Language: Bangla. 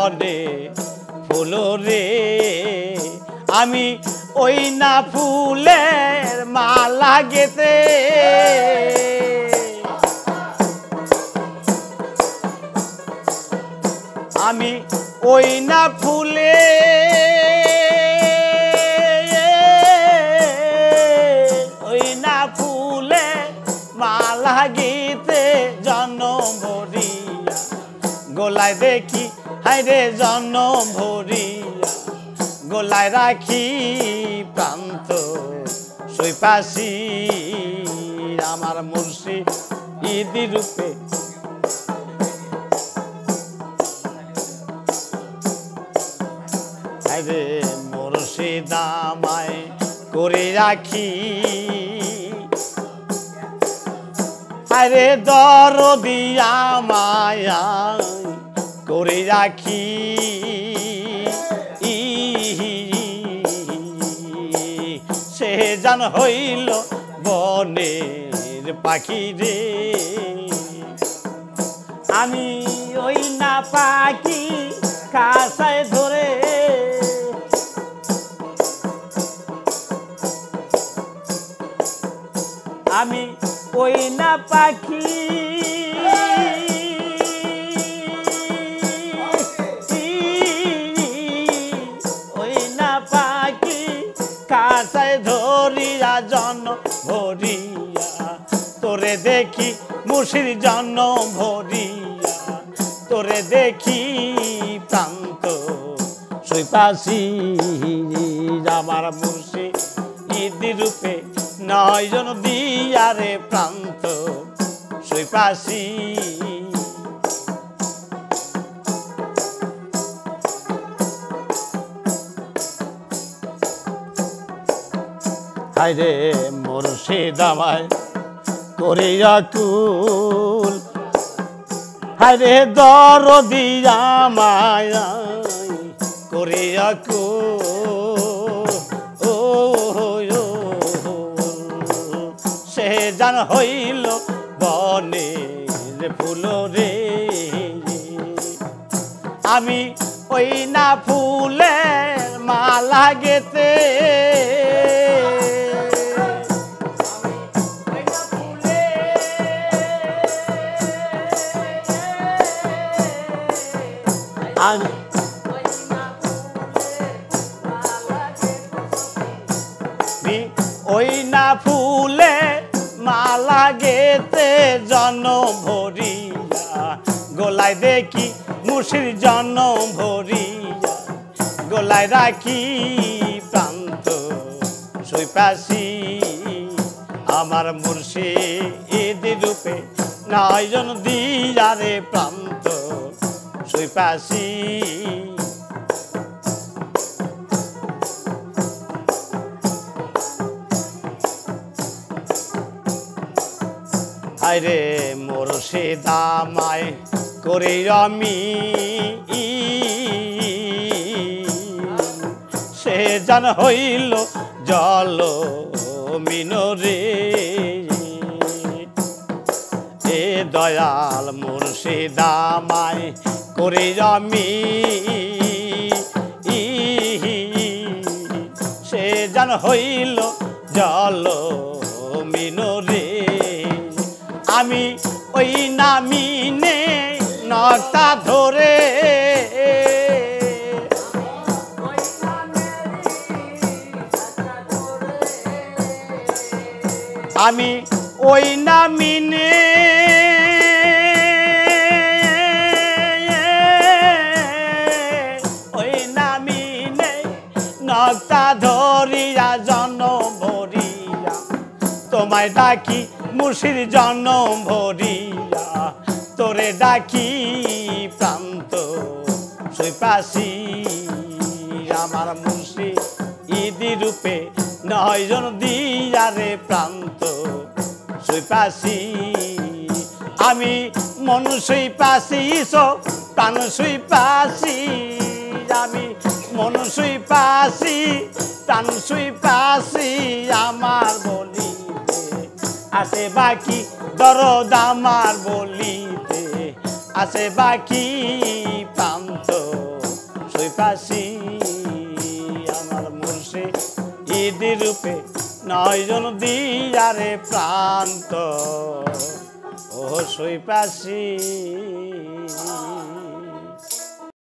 বনে ফুল রে আমি ওই না ফুলের মালা গেতে আমি ওই না ফুলে ওই না ফুলে মালা গীতে জন্ম ভরিয়া গোলায় দেখি হায়রে জন্ম ভরিয়া গোলায় রাখি প্রান্ত সৈপাশি আমার মুর্শিদ ইদি রূপে হায়রে মুর্শিদ আমায় করে রাখি আরে দরদি আমায় করে রাখি সে জান হইল বনের পাখি রে আমি ওই না পাখি কাছায় ধরে আমি ওই না পাখি ওই না পাখি কাছায় ধরিয়া জন ভরিয়া তোরে দেখি মুর্শিদ জন ভরিয়া তোরে দেখি প্রান্ত সৈপাশি আমার মুর্শিদ ইদি রূপে নয়জন দিয়ারে প্রান্ত সৈপাশি হায়রে মুর্শিদ আমায় করিয়া কুল হায়রে দরদি আমায় করিয়া কুল ও সে জান হইল বনের ফুল রে আমি ওই না ফুলের মালা গেতে ওই না ফুলে মালা গেতে জন ভরিয়া গোলায় দেখি মুর্শিদ জন ভরিয়া গোলায় রাখি প্রান্ত সৈপাশি আমার মুর্শিদ রূপে নয়জন দিয়ারে প্রান্ত সৈপাশি আরে মুর্শিদ আমায় করে আমি সে জান হইল জল মিনরে এ দয়াল মুর্শিদ আমায় করে আমি সে জান হইল জল মিনরে আমি ওই নামিনে নটা ধরে আমি ওই নামিনে ওই নামিনে নটা ধরিয়া জন ভরিয়া তোমায় ডাকি মুর্শিদ জন ভরিয়া তোরে ডাকি প্রান্ত সৈপাশি আমার মুর্শিদ ইদি রূপে নয়জন দিয়ারে প্রান্ত সৈপাশি আমি মন সৈপাশি প্রাণ সৈপাশি আমি মন সৈপাশি প্রাণ সৈপাশি আমার বলি আছে বাকি দরদ আমার বলিতে আছে বাকি প্রান্ত নিধি রূপে নয়জন দিয়ারে প্রান্ত ও সৈপাশী